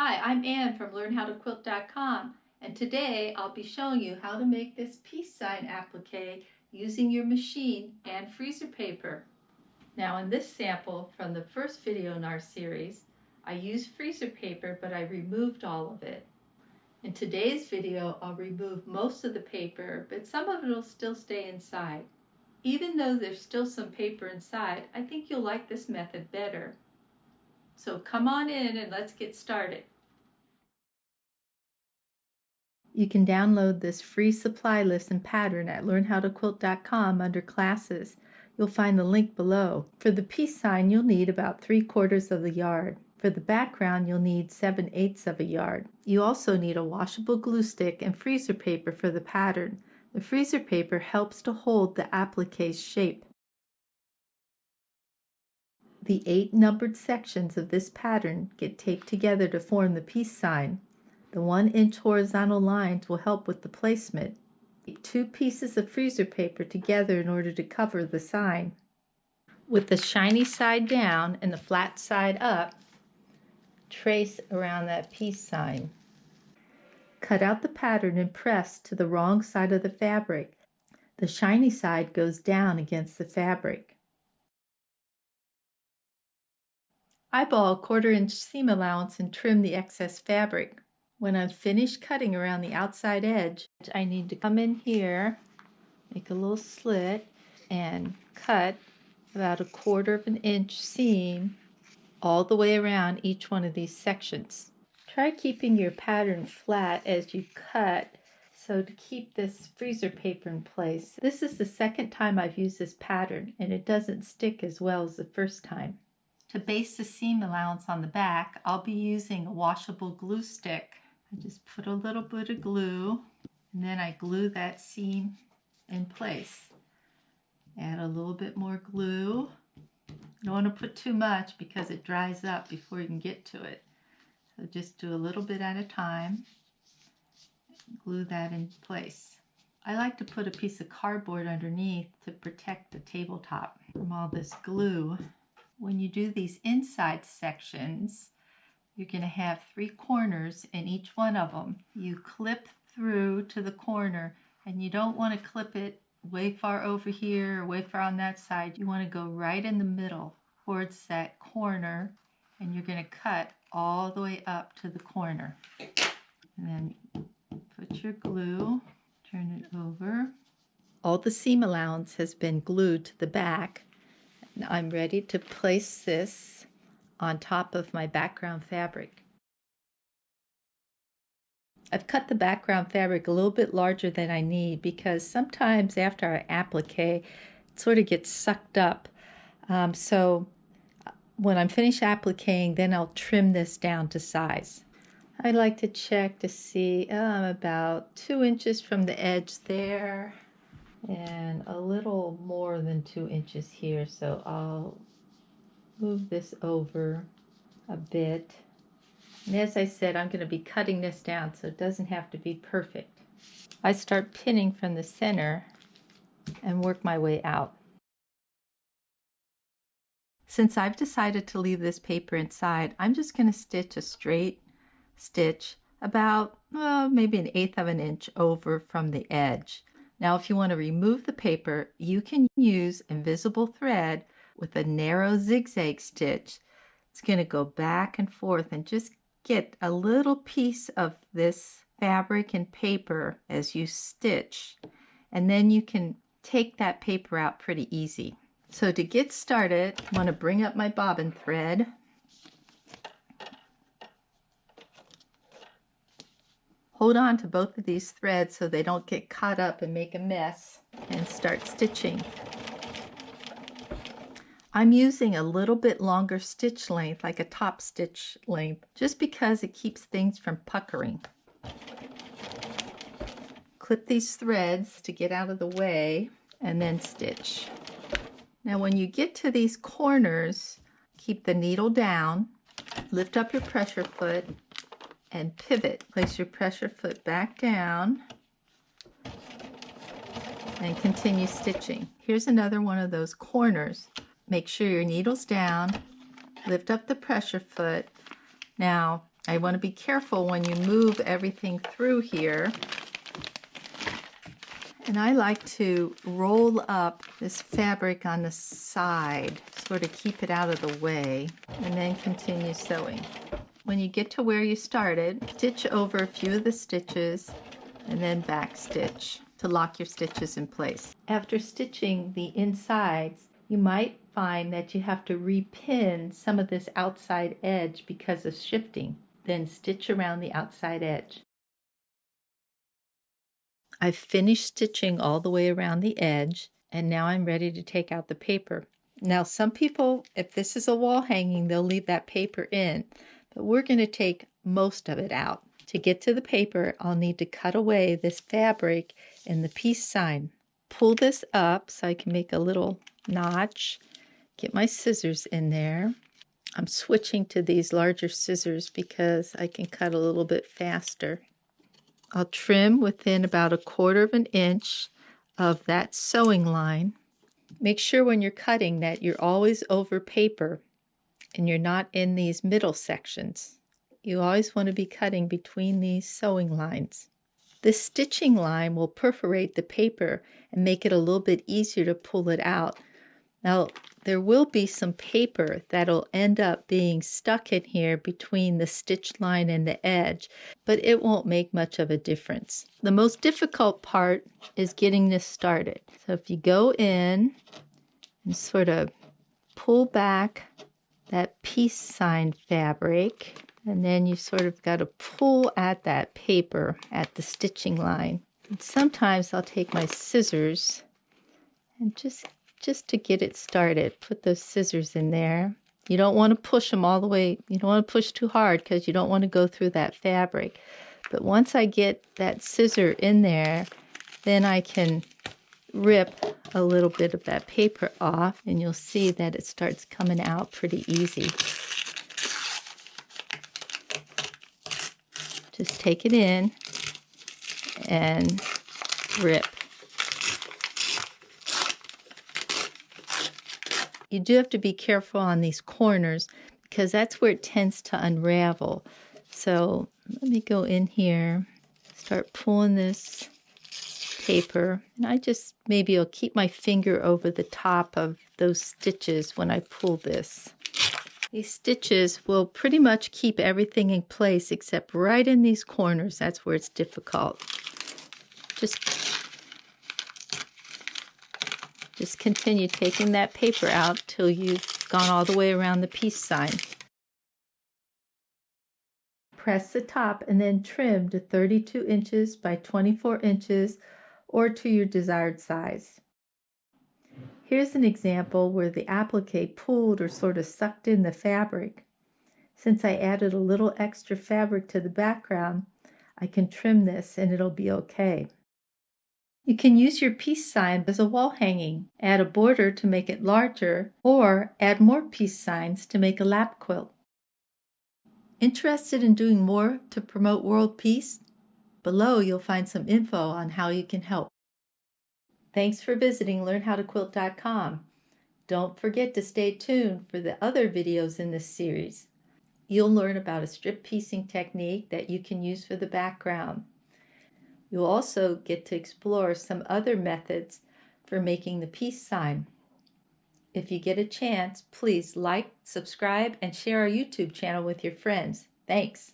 Hi, I'm Ann from LearnHowToQuilt.com, and today I'll be showing you how to make this peace sign applique using your machine and freezer paper. Now in this sample from the first video in our series, I used freezer paper, but I removed all of it. In today's video, I'll remove most of the paper, but some of it will still stay inside. Even though there's still some paper inside, I think you'll like this method better. So come on in and let's get started. You can download this free supply list and pattern at learnhowtoquilt.com under classes. You'll find the link below. For the peace sign, you'll need about 3/4 of the yard. For the background, you'll need 7/8 of a yard. You also need a washable glue stick and freezer paper for the pattern. The freezer paper helps to hold the applique's shape. The 8 numbered sections of this pattern get taped together to form the peace sign. The 1-inch horizontal lines will help with the placement. Keep 2 pieces of freezer paper together in order to cover the sign. With the shiny side down and the flat side up, trace around that peace sign. Cut out the pattern and press to the wrong side of the fabric. The shiny side goes down against the fabric. Eyeball a 1/4-inch seam allowance and trim the excess fabric. When I'm finished cutting around the outside edge, I need to come in here, make a little slit, and cut about a 1/4 inch seam all the way around each one of these sections. Try keeping your pattern flat as you cut so to keep this freezer paper in place. This is the second time I've used this pattern and it doesn't stick as well as the first time. To base the seam allowance on the back, I'll be using a washable glue stick. I just put a little bit of glue and then I glue that seam in place. Add a little bit more glue. You don't want to put too much because it dries up before you can get to it. So just do a little bit at a time. Glue that in place. I like to put a piece of cardboard underneath to protect the tabletop from all this glue. When you do these inside sections, you're going to have 3 corners in each one of them. You clip through to the corner, and you don't want to clip it way far over here or way far on that side. You want to go right in the middle towards that corner, and you're going to cut all the way up to the corner. And then put your glue, turn it over. All the seam allowance has been glued to the back. Now I'm ready to place this on top of my background fabric. I've cut the background fabric a little bit larger than I need because sometimes after I applique, it sort of gets sucked up. So when I'm finished appliquing, then I'll trim this down to size. I like to check to see I'm about 2 inches from the edge there and a little more than 2 inches here. So I'll move this over a bit. And as I said, I'm going to be cutting this down so it doesn't have to be perfect. I start pinning from the center and work my way out. Since I've decided to leave this paper inside, I'm just going to stitch a straight stitch about maybe 1/8 of an inch over from the edge. Now if you want to remove the paper, you can use invisible thread with a narrow zigzag stitch. It's going to go back and forth and just get a little piece of this fabric and paper as you stitch, and then you can take that paper out pretty easy. So to get started, I want to bring up my bobbin thread. Hold on to both of these threads so they don't get caught up and make a mess, and start stitching. I'm using a little bit longer stitch length, like a top stitch length, just because it keeps things from puckering. Clip these threads to get out of the way and then stitch. Now when you get to these corners, keep the needle down, lift up your pressure foot and pivot. Place your pressure foot back down and continue stitching. Here's another one of those corners. Make sure your needle's down, lift up the pressure foot. Now I want to be careful when you move everything through here. And I like to roll up this fabric on the side, sort of keep it out of the way, and then continue sewing. When you get to where you started, stitch over a few of the stitches and then back stitch to lock your stitches in place. After stitching the insides, you might find that you have to repin some of this outside edge because of shifting. Then stitch around the outside edge. I've finished stitching all the way around the edge, and now I'm ready to take out the paper. Now, some people, if this is a wall hanging, they'll leave that paper in, but we're going to take most of it out. To get to the paper, I'll need to cut away this fabric and the peace sign. Pull this up so I can make a little notch. Get my scissors in there. I'm switching to these larger scissors because I can cut a little bit faster. I'll trim within about 1/4 of an inch of that sewing line. Make sure when you're cutting that you're always over paper and you're not in these middle sections. You always want to be cutting between these sewing lines. This stitching line will perforate the paper and make it a little bit easier to pull it out. Now, there will be some paper that'll end up being stuck in here between the stitch line and the edge, but it won't make much of a difference. The most difficult part is getting this started. So if you go in and sort of pull back that peace sign fabric, and then you sort of got to pull at that paper at the stitching line. And sometimes I'll take my scissors and just to get it started, put those scissors in there. You don't want to push them all the way. You don't want to push too hard because you don't want to go through that fabric. But once I get that scissor in there, then I can rip a little bit of that paper off, and you'll see that it starts coming out pretty easy. Just take it in and rip. You do have to be careful on these corners because that's where it tends to unravel. So let me go in here, start pulling this paper, and maybe I'll keep my finger over the top of those stitches when I pull this. These stitches will pretty much keep everything in place except right in these corners. That's where it's difficult. Just continue taking that paper out till you've gone all the way around the peace sign. Press the top and then trim to 32 inches by 24 inches or to your desired size. Here's an example where the applique pulled or sort of sucked in the fabric. Since I added a little extra fabric to the background, I can trim this and it'll be okay. You can use your peace sign as a wall hanging, add a border to make it larger, or add more peace signs to make a lap quilt. Interested in doing more to promote world peace? Below you'll find some info on how you can help. Thanks for visiting learnhowtoquilt.com. Don't forget to stay tuned for the other videos in this series. You'll learn about a strip piecing technique that you can use for the background. You'll also get to explore some other methods for making the peace sign. If you get a chance, please like, subscribe, and share our YouTube channel with your friends. Thanks.